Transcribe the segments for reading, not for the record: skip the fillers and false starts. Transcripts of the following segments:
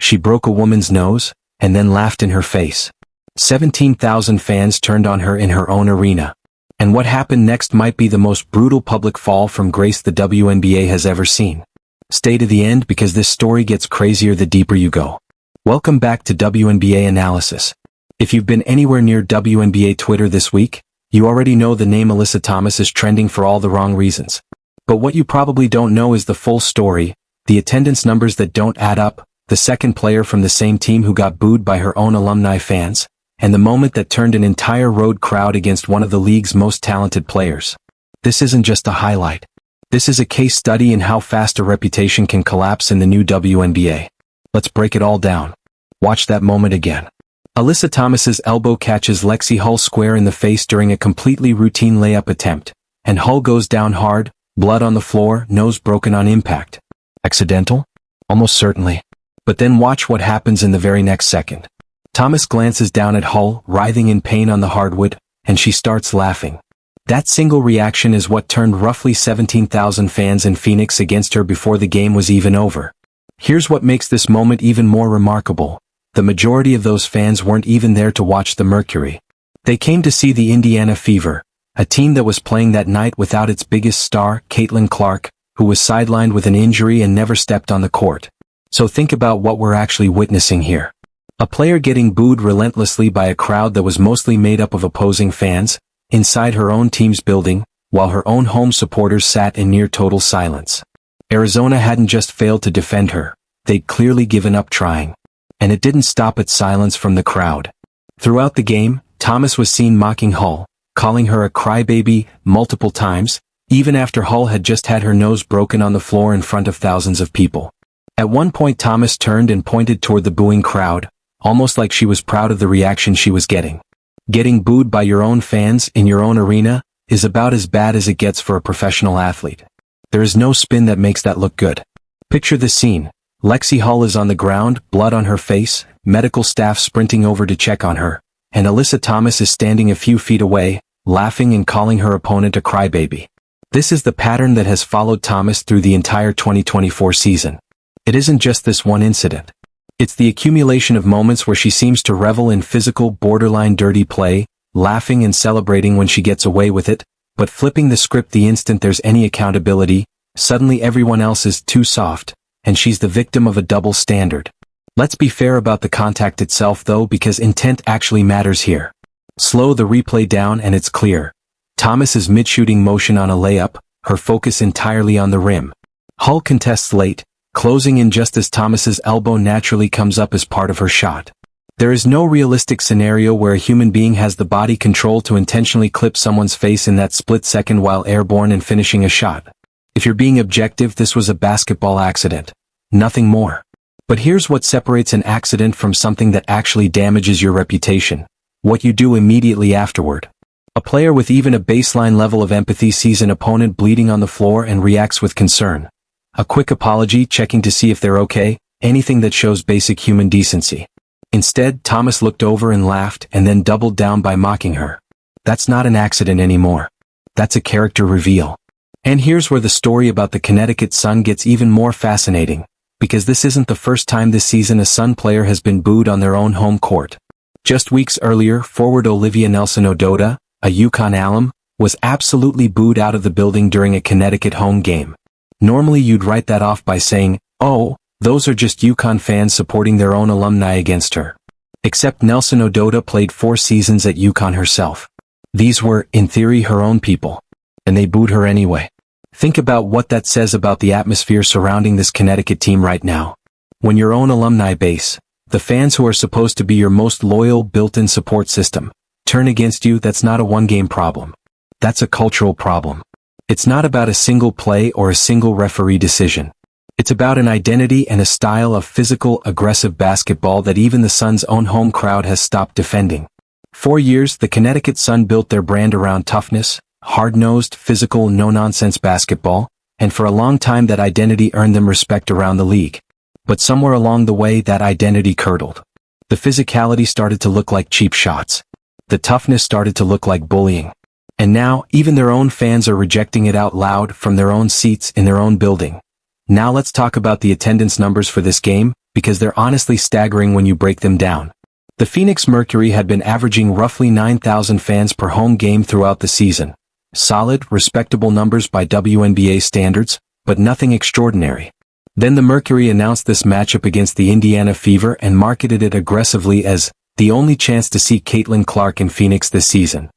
She broke a woman's nose, and then laughed in her face. 17,000 fans turned on her in her own arena. And what happened next might be the most brutal public fall from grace the WNBA has ever seen. Stay to the end because this story gets crazier the deeper you go. Welcome back to WNBA Analysis. If you've been anywhere near WNBA Twitter this week, you already know the name Alyssa Thomas is trending for all the wrong reasons. But what you probably don't know is the full story, the attendance numbers that don't add up, the second player from the same team who got booed by her own alumni fans, and the moment that turned an entire road crowd against one of the league's most talented players. This isn't just a highlight. This is a case study in how fast a reputation can collapse in the new WNBA. Let's break it all down. Watch that moment again. Alyssa Thomas's elbow catches Lexie Hull square in the face during a completely routine layup attempt, and Hull goes down hard, blood on the floor, nose broken on impact. Accidental? Almost certainly. But then watch what happens in the very next second. Thomas glances down at Hull, writhing in pain on the hardwood, and she starts laughing. That single reaction is what turned roughly 17,000 fans in Phoenix against her before the game was even over. Here's what makes this moment even more remarkable. The majority of those fans weren't even there to watch the Mercury. They came to see the Indiana Fever, a team that was playing that night without its biggest star, Caitlin Clark, who was sidelined with an injury and never stepped on the court. So think about what we're actually witnessing here. A player getting booed relentlessly by a crowd that was mostly made up of opposing fans, inside her own team's building, while her own home supporters sat in near total silence. Arizona hadn't just failed to defend her, they'd clearly given up trying. And it didn't stop at silence from the crowd. Throughout the game, Thomas was seen mocking Hull, calling her a crybaby multiple times, even after Hull had just had her nose broken on the floor in front of thousands of people. At one point Thomas turned and pointed toward the booing crowd, almost like she was proud of the reaction she was getting. Getting booed by your own fans in your own arena is about as bad as it gets for a professional athlete. There is no spin that makes that look good. Picture the scene. Lexie Hull is on the ground, blood on her face, medical staff sprinting over to check on her, and Alyssa Thomas is standing a few feet away, laughing and calling her opponent a crybaby. This is the pattern that has followed Thomas through the entire 2024 season. It isn't just this one incident. It's the accumulation of moments where she seems to revel in physical, borderline dirty play, laughing and celebrating when she gets away with it, but flipping the script the instant there's any accountability, suddenly everyone else is too soft, and she's the victim of a double standard. Let's be fair about the contact itself though, because intent actually matters here. Slow the replay down and it's clear. Thomas is mid-shooting motion on a layup, her focus entirely on the rim. Hull contests late, closing in just as Thomas's elbow naturally comes up as part of her shot. There is no realistic scenario where a human being has the body control to intentionally clip someone's face in that split second while airborne and finishing a shot. If you're being objective, this was a basketball accident. Nothing more. But here's what separates an accident from something that actually damages your reputation. What you do immediately afterward. A player with even a baseline level of empathy sees an opponent bleeding on the floor and reacts with concern. A quick apology, checking to see if they're okay, anything that shows basic human decency. Instead, Thomas looked over and laughed and then doubled down by mocking her. That's not an accident anymore. That's a character reveal. And here's where the story about the Connecticut Sun gets even more fascinating, because this isn't the first time this season a Sun player has been booed on their own home court. Just weeks earlier, forward Olivia Nelson-Ododa, a UConn alum, was absolutely booed out of the building during a Connecticut home game. Normally you'd write that off by saying, oh, those are just UConn fans supporting their own alumni against her. Except Nelson-Ododa played 4 seasons at UConn herself. These were, in theory, her own people. And they booed her anyway. Think about what that says about the atmosphere surrounding this Connecticut team right now. When your own alumni base, the fans who are supposed to be your most loyal built-in support system, turn against you, that's not a one-game problem. That's a cultural problem. It's not about a single play or a single referee decision. It's about an identity and a style of physical, aggressive basketball that even the Sun's own home crowd has stopped defending. For years, the Connecticut Sun built their brand around toughness, hard-nosed, physical, no-nonsense basketball, and for a long time that identity earned them respect around the league. But somewhere along the way that identity curdled. The physicality started to look like cheap shots. The toughness started to look like bullying. And now, even their own fans are rejecting it out loud from their own seats in their own building. Now let's talk about the attendance numbers for this game, because they're honestly staggering when you break them down. The Phoenix Mercury had been averaging roughly 9,000 fans per home game throughout the season. Solid, respectable numbers by WNBA standards, but nothing extraordinary. Then the Mercury announced this matchup against the Indiana Fever and marketed it aggressively as the only chance to see Caitlin Clark in Phoenix this season.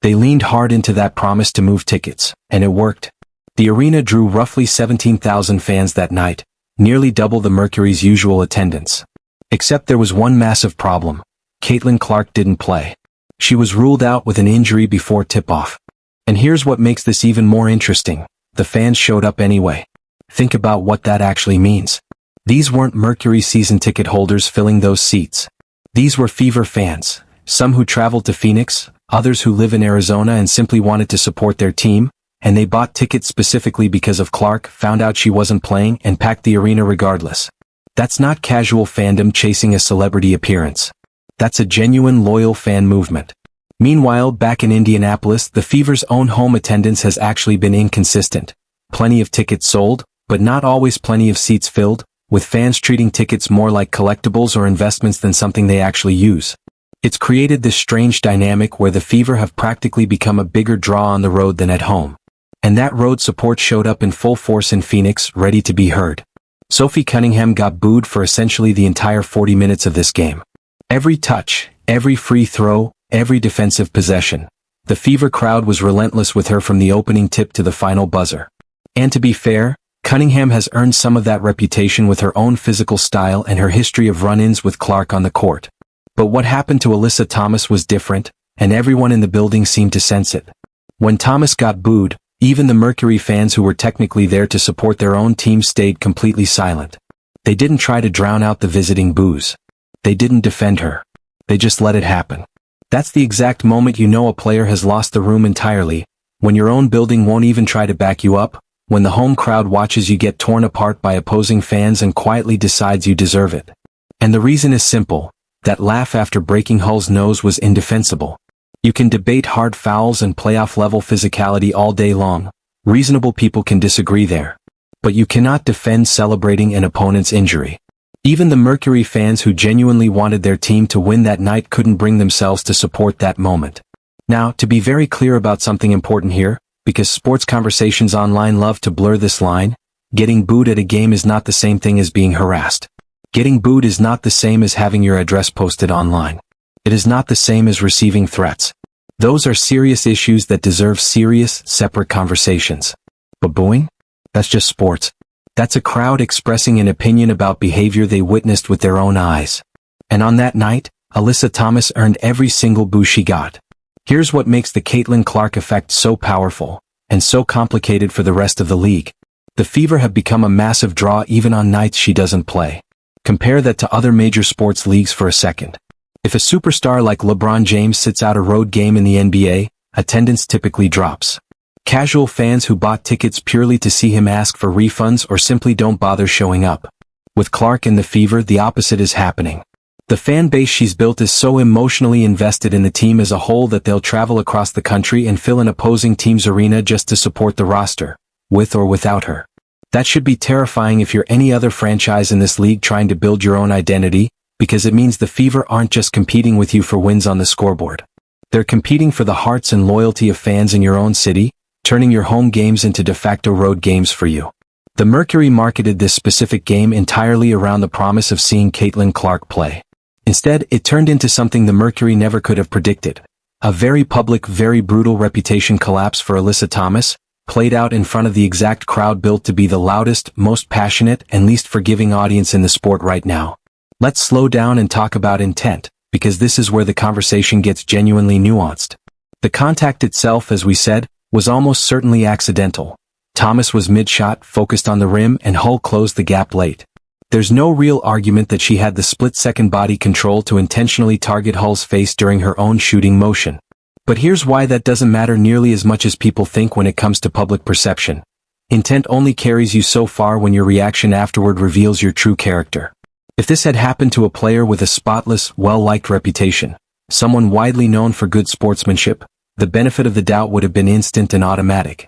They leaned hard into that promise to move tickets, and it worked. The arena drew roughly 17,000 fans that night, nearly double the Mercury's usual attendance. Except there was one massive problem. Caitlin Clark didn't play. She was ruled out with an injury before tip-off. And here's what makes this even more interesting. The fans showed up anyway. Think about what that actually means. These weren't Mercury season ticket holders filling those seats. These were Fever fans, some who traveled to Phoenix, others who live in Arizona and simply wanted to support their team, and they bought tickets specifically because of Clark, found out she wasn't playing, and packed the arena regardless. That's not casual fandom chasing a celebrity appearance. That's a genuine loyal fan movement. Meanwhile, back in Indianapolis, the Fever's own home attendance has actually been inconsistent. Plenty of tickets sold, but not always plenty of seats filled, with fans treating tickets more like collectibles or investments than something they actually use. It's created this strange dynamic where the Fever have practically become a bigger draw on the road than at home. And that road support showed up in full force in Phoenix, ready to be heard. Sophie Cunningham got booed for essentially the entire 40 minutes of this game. Every touch, every free throw, every defensive possession. The Fever crowd was relentless with her from the opening tip to the final buzzer. And to be fair, Cunningham has earned some of that reputation with her own physical style and her history of run-ins with Clark on the court. But what happened to Alyssa Thomas was different, and everyone in the building seemed to sense it. When Thomas got booed, even the Mercury fans who were technically there to support their own team stayed completely silent. They didn't try to drown out the visiting boos. They didn't defend her. They just let it happen. That's the exact moment you know a player has lost the room entirely, when your own building won't even try to back you up, when the home crowd watches you get torn apart by opposing fans and quietly decides you deserve it. And the reason is simple. That laugh after breaking Hull's nose was indefensible. You can debate hard fouls and playoff-level physicality all day long. Reasonable people can disagree there. But you cannot defend celebrating an opponent's injury. Even the Mercury fans who genuinely wanted their team to win that night couldn't bring themselves to support that moment. Now, to be very clear about something important here, because sports conversations online love to blur this line, getting booed at a game is not the same thing as being harassed. Getting booed is not the same as having your address posted online. It is not the same as receiving threats. Those are serious issues that deserve serious, separate conversations. But booing? That's just sports. That's a crowd expressing an opinion about behavior they witnessed with their own eyes. And on that night, Alyssa Thomas earned every single boo she got. Here's what makes the Caitlin Clark effect so powerful, and so complicated for the rest of the league. The Fever have become a massive draw even on nights she doesn't play. Compare that to other major sports leagues for a second. If a superstar like LeBron James sits out a road game in the NBA, attendance typically drops. Casual fans who bought tickets purely to see him ask for refunds or simply don't bother showing up. With Clark and the Fever, the opposite is happening. The fan base she's built is so emotionally invested in the team as a whole that they'll travel across the country and fill an opposing team's arena just to support the roster, with or without her. That should be terrifying if you're any other franchise in this league trying to build your own identity, because it means the Fever aren't just competing with you for wins on the scoreboard. They're competing for the hearts and loyalty of fans in your own city, turning your home games into de facto road games for you. The Mercury marketed this specific game entirely around the promise of seeing Caitlin Clark play. Instead, it turned into something the Mercury never could have predicted. A very public, very brutal reputation collapse for Alyssa Thomas, played out in front of the exact crowd built to be the loudest, most passionate, and least forgiving audience in the sport right now. Let's slow down and talk about intent, because this is where the conversation gets genuinely nuanced. The contact itself, as we said, was almost certainly accidental. Thomas was mid-shot, focused on the rim, and Hull closed the gap late. There's no real argument that she had the split-second body control to intentionally target Hull's face during her own shooting motion. But here's why that doesn't matter nearly as much as people think when it comes to public perception. Intent only carries you so far when your reaction afterward reveals your true character. If this had happened to a player with a spotless, well-liked reputation, someone widely known for good sportsmanship, the benefit of the doubt would have been instant and automatic.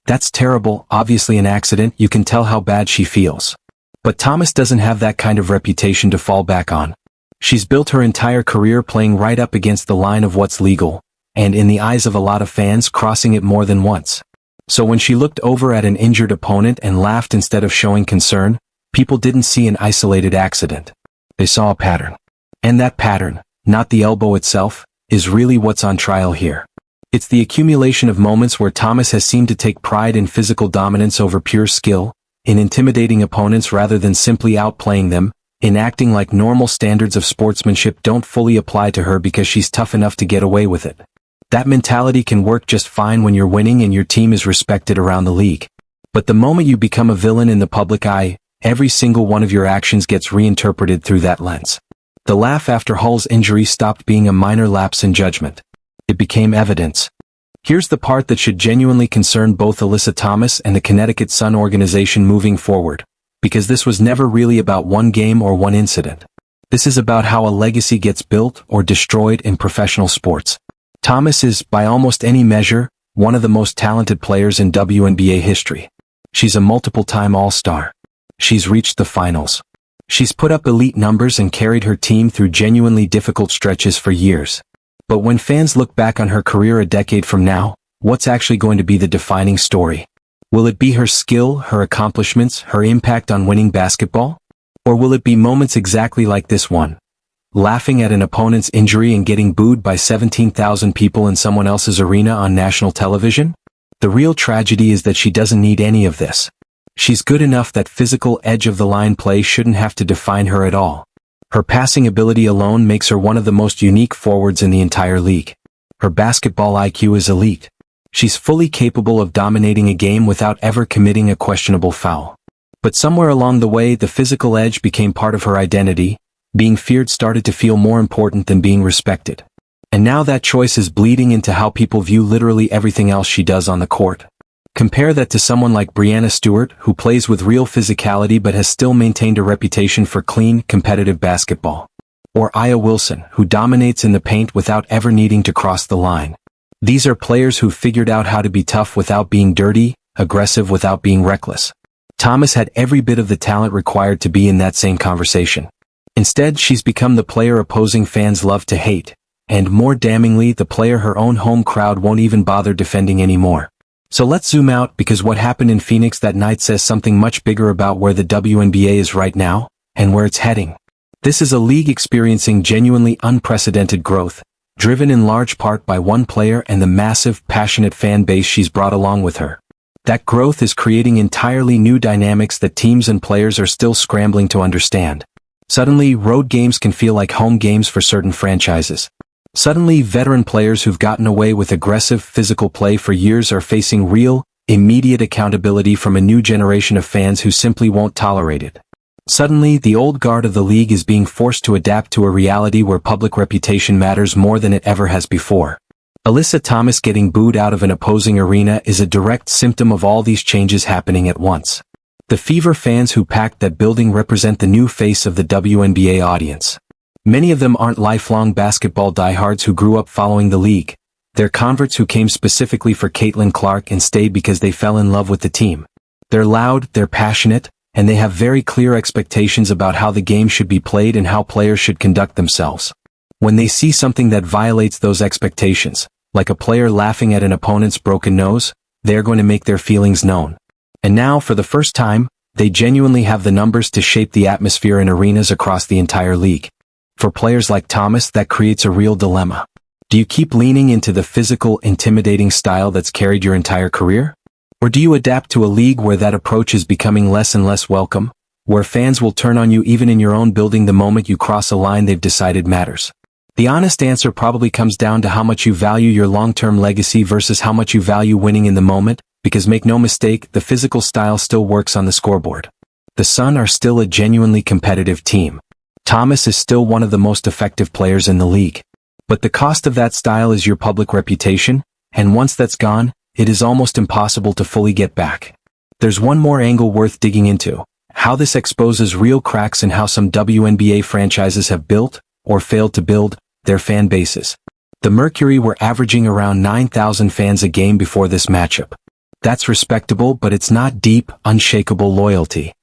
That's terrible, obviously an accident, you can tell how bad she feels. But Thomas doesn't have that kind of reputation to fall back on. She's built her entire career playing right up against the line of what's legal, and in the eyes of a lot of fans, crossing it more than once. So when she looked over at an injured opponent and laughed instead of showing concern, people didn't see an isolated accident. They saw a pattern. And that pattern, not the elbow itself, is really what's on trial here. It's the accumulation of moments where Thomas has seemed to take pride in physical dominance over pure skill, in intimidating opponents rather than simply outplaying them, in acting like normal standards of sportsmanship don't fully apply to her because she's tough enough to get away with it. That mentality can work just fine when you're winning and your team is respected around the league. But the moment you become a villain in the public eye, every single one of your actions gets reinterpreted through that lens. The laugh after Hull's injury stopped being a minor lapse in judgment. It became evidence. Here's the part that should genuinely concern both Alyssa Thomas and the Connecticut Sun organization moving forward, because this was never really about one game or one incident. This is about how a legacy gets built or destroyed in professional sports. Thomas is, by almost any measure, one of the most talented players in WNBA history. She's a multiple-time All-Star. She's reached the finals. She's put up elite numbers and carried her team through genuinely difficult stretches for years. But when fans look back on her career a decade from now, what's actually going to be the defining story? Will it be her skill, her accomplishments, her impact on winning basketball? Or will it be moments exactly like this one? Laughing at an opponent's injury and getting booed by 17,000 people in someone else's arena on national television? The real tragedy is that she doesn't need any of this. She's good enough that physical edge-of-the-line play shouldn't have to define her at all. Her passing ability alone makes her one of the most unique forwards in the entire league. Her basketball IQ is elite. She's fully capable of dominating a game without ever committing a questionable foul. But somewhere along the way, the physical edge became part of her identity. Being feared started to feel more important than being respected. And now that choice is bleeding into how people view literally everything else she does on the court. Compare that to someone like Breanna Stewart, who plays with real physicality but has still maintained a reputation for clean, competitive basketball. Or Aya Wilson, who dominates in the paint without ever needing to cross the line. These are players who figured out how to be tough without being dirty, aggressive without being reckless. Thomas had every bit of the talent required to be in that same conversation. Instead, she's become the player opposing fans love to hate, and more damningly, the player her own home crowd won't even bother defending anymore. So let's zoom out, because what happened in Phoenix that night says something much bigger about where the WNBA is right now, and where it's heading. This is a league experiencing genuinely unprecedented growth, driven in large part by one player and the massive, passionate fan base she's brought along with her. That growth is creating entirely new dynamics that teams and players are still scrambling to understand. Suddenly, road games can feel like home games for certain franchises. Suddenly, veteran players who've gotten away with aggressive physical play for years are facing real, immediate accountability from a new generation of fans who simply won't tolerate it. Suddenly, the old guard of the league is being forced to adapt to a reality where public reputation matters more than it ever has before. Alyssa Thomas getting booed out of an opposing arena is a direct symptom of all these changes happening at once. The Fever fans who packed that building represent the new face of the WNBA audience. Many of them aren't lifelong basketball diehards who grew up following the league. They're converts who came specifically for Caitlin Clark and stayed because they fell in love with the team. They're loud, they're passionate, and they have very clear expectations about how the game should be played and how players should conduct themselves. When they see something that violates those expectations, like a player laughing at an opponent's broken nose, they're going to make their feelings known. And now, for the first time, they genuinely have the numbers to shape the atmosphere in arenas across the entire league. For players like Thomas, that creates a real dilemma. Do you keep leaning into the physical, intimidating style that's carried your entire career? Or do you adapt to a league where that approach is becoming less and less welcome, where fans will turn on you even in your own building the moment you cross a line they've decided matters? The honest answer probably comes down to how much you value your long-term legacy versus how much you value winning in the moment, because make no mistake, the physical style still works on the scoreboard. The Sun are still a genuinely competitive team. Thomas is still one of the most effective players in the league. But the cost of that style is your public reputation, and once that's gone, it is almost impossible to fully get back. There's one more angle worth digging into: how this exposes real cracks in how some WNBA franchises have built, or failed to build, their fan bases. The Mercury were averaging around 9,000 fans a game before this matchup. That's respectable, but it's not deep, unshakable loyalty.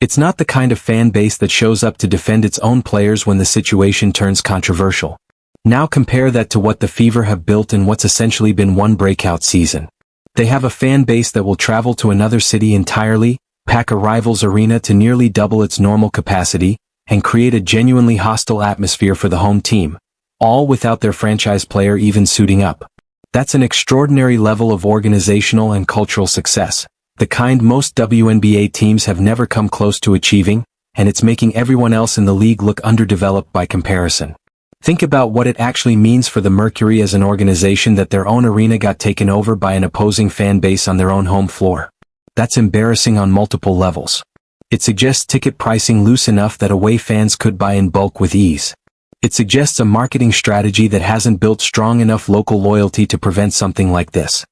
It's not the kind of fan base that shows up to defend its own players when the situation turns controversial. Now compare that to what the Fever have built in what's essentially been one breakout season. They have a fan base that will travel to another city entirely, pack a rival's arena to nearly double its normal capacity, and create a genuinely hostile atmosphere for the home team, all without their franchise player even suiting up. That's an extraordinary level of organizational and cultural success, the kind most WNBA teams have never come close to achieving, and it's making everyone else in the league look underdeveloped by comparison. Think about what it actually means for the Mercury as an organization that their own arena got taken over by an opposing fan base on their own home floor. That's embarrassing on multiple levels. It suggests ticket pricing loose enough that away fans could buy in bulk with ease. It suggests a marketing strategy that hasn't built strong enough local loyalty to prevent something like this.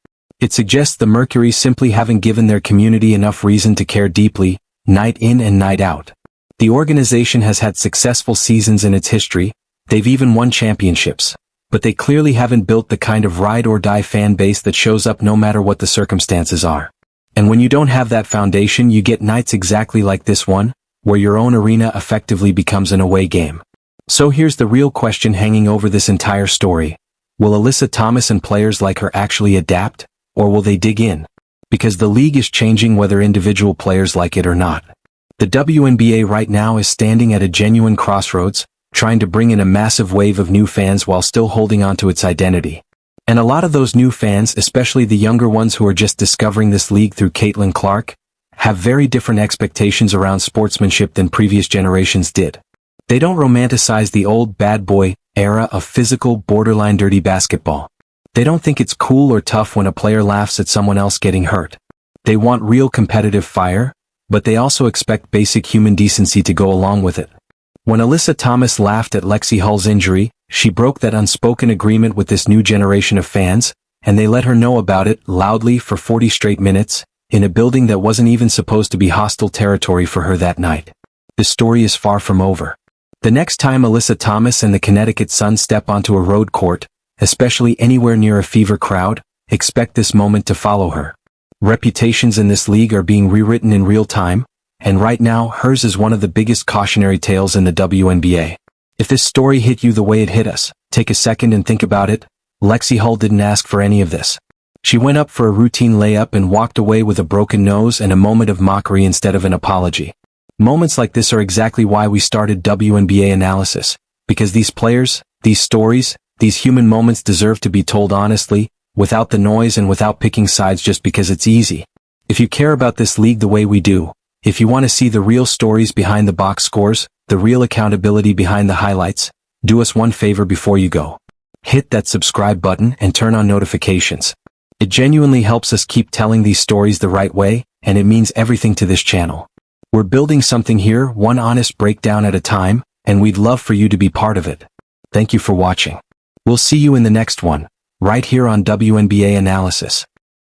It suggests the Mercury simply haven't given their community enough reason to care deeply, night in and night out. The organization has had successful seasons in its history, they've even won championships, but they clearly haven't built the kind of ride-or-die fan base that shows up no matter what the circumstances are. And when you don't have that foundation, you get nights exactly like this one, where your own arena effectively becomes an away game. So here's the real question hanging over this entire story. Will Alyssa Thomas and players like her actually adapt, or will they dig in? Because the league is changing whether individual players like it or not. The WNBA right now is standing at a genuine crossroads, trying to bring in a massive wave of new fans while still holding on to its identity. And a lot of those new fans, especially the younger ones who are just discovering this league through Caitlin Clark, have very different expectations around sportsmanship than previous generations did. They don't romanticize the old bad boy era of physical, borderline dirty basketball. They don't think it's cool or tough when a player laughs at someone else getting hurt. They want real competitive fire, but they also expect basic human decency to go along with it. When Alyssa Thomas laughed at Lexie Hull's injury, she broke that unspoken agreement with this new generation of fans, and they let her know about it loudly for 40 straight minutes, in a building that wasn't even supposed to be hostile territory for her that night. The story is far from over. The next time Alyssa Thomas and the Connecticut Sun step onto a road court, especially anywhere near a Fever crowd, expect this moment to follow her. Reputations in this league are being rewritten in real time, and right now hers is one of the biggest cautionary tales in the WNBA. If this story hit you the way it hit us, take a second and think about it. Lexie Hull didn't ask for any of this. She went up for a routine layup and walked away with a broken nose and a moment of mockery instead of an apology. Moments like this are exactly why we started WNBA Analysis, because these players, these stories, these human moments deserve to be told honestly, without the noise and without picking sides just because it's easy. If you care about this league the way we do, if you want to see the real stories behind the box scores, the real accountability behind the highlights, do us one favor before you go. Hit that subscribe button and turn on notifications. It genuinely helps us keep telling these stories the right way, and it means everything to this channel. We're building something here, one honest breakdown at a time, and we'd love for you to be part of it. Thank you for watching. We'll see you in the next one, right here on WNBA Analysis.